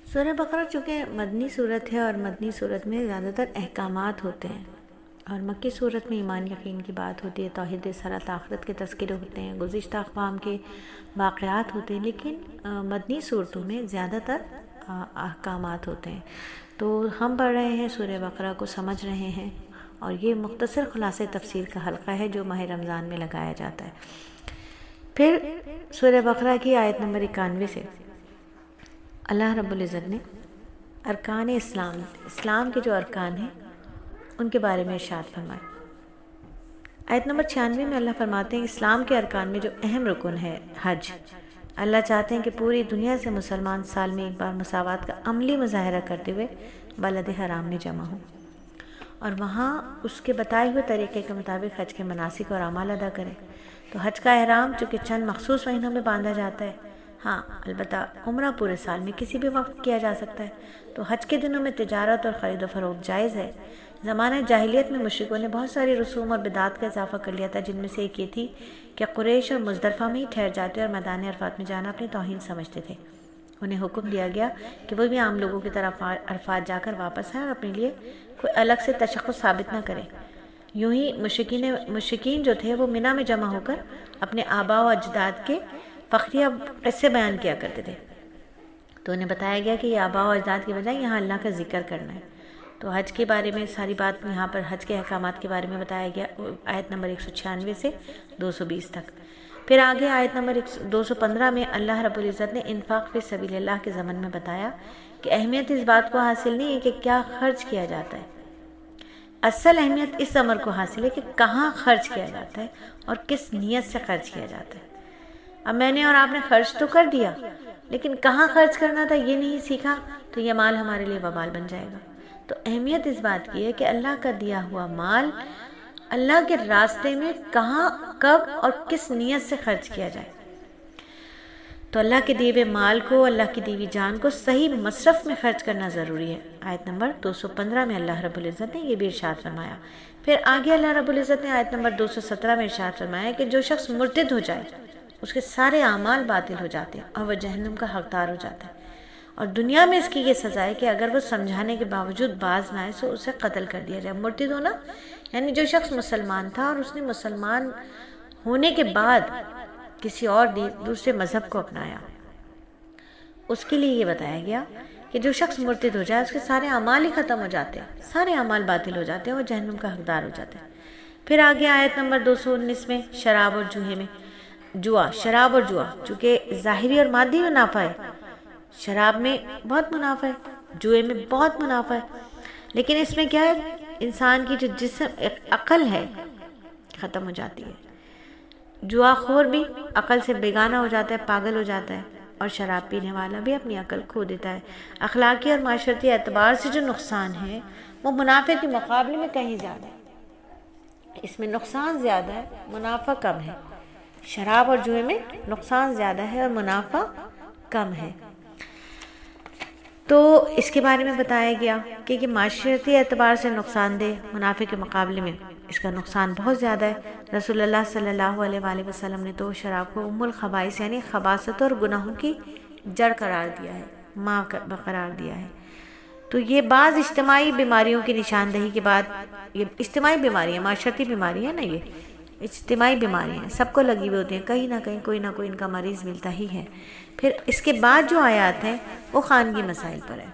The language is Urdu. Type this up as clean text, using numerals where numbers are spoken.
سورہ بقرہ چونکہ مدنی صورت ہے اور مدنی صورت میں زیادہ تر احکامات ہوتے ہیں، اور مکی صورت میں ایمان یقین کی بات ہوتی ہے، توحید رسالت آخرت کے تذکرے ہوتے ہیں، گزشتہ اقوام کے واقعات ہوتے ہیں، لیکن مدنی صورتوں میں زیادہ تر احکامات ہوتے ہیں۔ تو ہم پڑھ رہے ہیں سورہ بقرہ کو، سمجھ رہے ہیں، اور یہ مختصر خلاصہ تفسیر کا حلقہ ہے جو ماہ رمضان میں لگایا جاتا ہے۔ پھر سورہ بقرہ کی آیت نمبر 91 سے اللہ رب العزت نے ارکان اسلام کے جو ارکان ہیں ان کے بارے میں ارشاد فرمایا۔ آیت نمبر 96 میں اللہ فرماتے ہیں اسلام کے ارکان میں جو اہم رکن ہے حج، اللہ چاہتے ہیں کہ پوری دنیا سے مسلمان سال میں ایک بار مساوات کا عملی مظاہرہ کرتے ہوئے بلد حرام میں جمع ہوں اور وہاں اس کے بتائے ہوئے طریقے کے مطابق حج کے مناسک اور اعمال ادا کریں۔ تو حج کا احرام چونکہ چند مخصوص مہینوں میں باندھا جاتا ہے، ہاں البتہ عمرہ پورے سال میں کسی بھی وقت کیا جا سکتا ہے، تو حج کے دنوں میں تجارت اور خرید و فروخت جائز ہے۔ زمانہ جاہلیت میں مشرکوں نے بہت ساری رسوم اور بدعات کا اضافہ کر لیا تھا، جن میں سے ایک یہ تھی کہ قریش اور مزدلفہ میں ہی ٹھہر جاتے اور میدان عرفات میں جانا اپنی توہین سمجھتے تھے۔ انہیں حکم دیا گیا کہ وہ بھی عام لوگوں کی طرح عرفات جا کر واپس آئیں اور اپنے لیے کوئی الگ سے تشخص ثابت نہ کریں۔ یوں ہی مشرکین جو تھے وہ منی میں جمع ہو کر اپنے آباء و اجداد کے فخریہ قصے بیان کیا کرتے تھے، تو انہیں بتایا گیا کہ یہ آباء و اجداد کی بجائے یہاں اللہ کا ذکر کرنا ہے۔ تو حج کے بارے میں ساری بات یہاں پر حج کے احکامات کے بارے میں بتایا گیا، آیت نمبر 196 سے 220 تک۔ پھر آگے آیت نمبر 215 میں اللہ رب العزت نے انفاق فی سبیل اللہ کے ضمن میں بتایا کہ اہمیت اس بات کو حاصل نہیں ہے کہ کیا خرچ کیا جاتا ہے، اصل اہمیت اس امر کو حاصل ہے کہ کہاں خرچ کیا جاتا ہے اور کس نیت سے خرچ کیا جاتا ہے۔ اب میں نے اور آپ نے خرچ تو کر دیا، لیکن کہاں خرچ کرنا تھا یہ نہیں سیکھا تو یہ مال ہمارے لیے وبال بن جائے گا۔ تو اہمیت اس بات کی ہے کہ اللہ کا دیا ہوا مال اللہ کے راستے میں کہاں، کب اور کس نیت سے خرچ کیا جائے۔ تو اللہ کے دیے ہوئے مال کو، اللہ کی دی ہوئی جان کو صحیح مصرف میں خرچ کرنا ضروری ہے۔ آیت نمبر 215 میں اللہ رب العزت نے یہ بھی ارشاد فرمایا۔ پھر آگے اللہ رب العزت نے آیت نمبر 217 میں ارشاد فرمایا کہ جو شخص مرتد ہو جائے اس کے سارے اعمال باطل ہو جاتے ہیں اور وہ جہنم کا حقدار ہو جاتا ہے، اور دنیا میں اس کی یہ سزا ہے کہ اگر وہ سمجھانے کے باوجود باز نہ آئے تو اسے قتل کر دیا جائے۔ مرتد ہونا یعنی جو شخص مسلمان تھا اور اس نے مسلمان ہونے کے بعد کسی اور دوسرے مذہب کو اپنایا، اس کے لیے یہ بتایا گیا کہ جو شخص مرتد ہو جائے اس کے سارے اعمال ہی ختم ہو جاتے ہیں، سارے اعمال باطل ہو جاتے ہیں، وہ جہنم کا حقدار ہو جاتے ہیں۔ پھر آگے آیت نمبر 219 میں شراب اور جوا چونکہ ظاہری اور مادی منافع ہے، شراب میں بہت منافع ہے، جوئے میں بہت منافع ہے، لیکن اس میں کیا ہے، انسان کی جو جسم عقل ہے ختم ہو جاتی ہے۔ جوا خور بھی عقل سے بیگانہ ہو جاتا ہے، پاگل ہو جاتا ہے، اور شراب پینے والا بھی اپنی عقل کھو دیتا ہے۔ اخلاقی اور معاشرتی اعتبار سے جو نقصان ہے وہ منافع کے مقابلے میں کہیں زیادہ ہے، اس میں نقصان زیادہ ہے، منافع کم ہے۔ شراب اور جوئے میں نقصان زیادہ ہے اور منافع کم ہے۔ تو اس کے بارے میں بتایا گیا کہ یہ معاشرتی اعتبار سے نقصان دہ، منافع کے مقابلے میں اس کا نقصان بہت زیادہ ہے۔ رسول اللہ صلی اللہ علیہ وآلہ وسلم نے تو شراب کو ام الخبائث یعنی خباثت اور گناہوں کی جڑ قرار دیا ہے، ماں قرار دیا ہے۔ تو یہ بعض اجتماعی بیماریوں کی نشاندہی کے بعد، یہ اجتماعی بیماری ہے، معاشرتی بیماری ہے نا، یہ اجتماعی بیماری ہیں، سب کو لگی ہوئی ہوتی ہیں، کہیں نہ کہیں کوئی نہ کوئی ان کا مریض ملتا ہی ہے۔ پھر اس کے بعد جو آیات ہیں وہ خانگی مسائل پر ہیں۔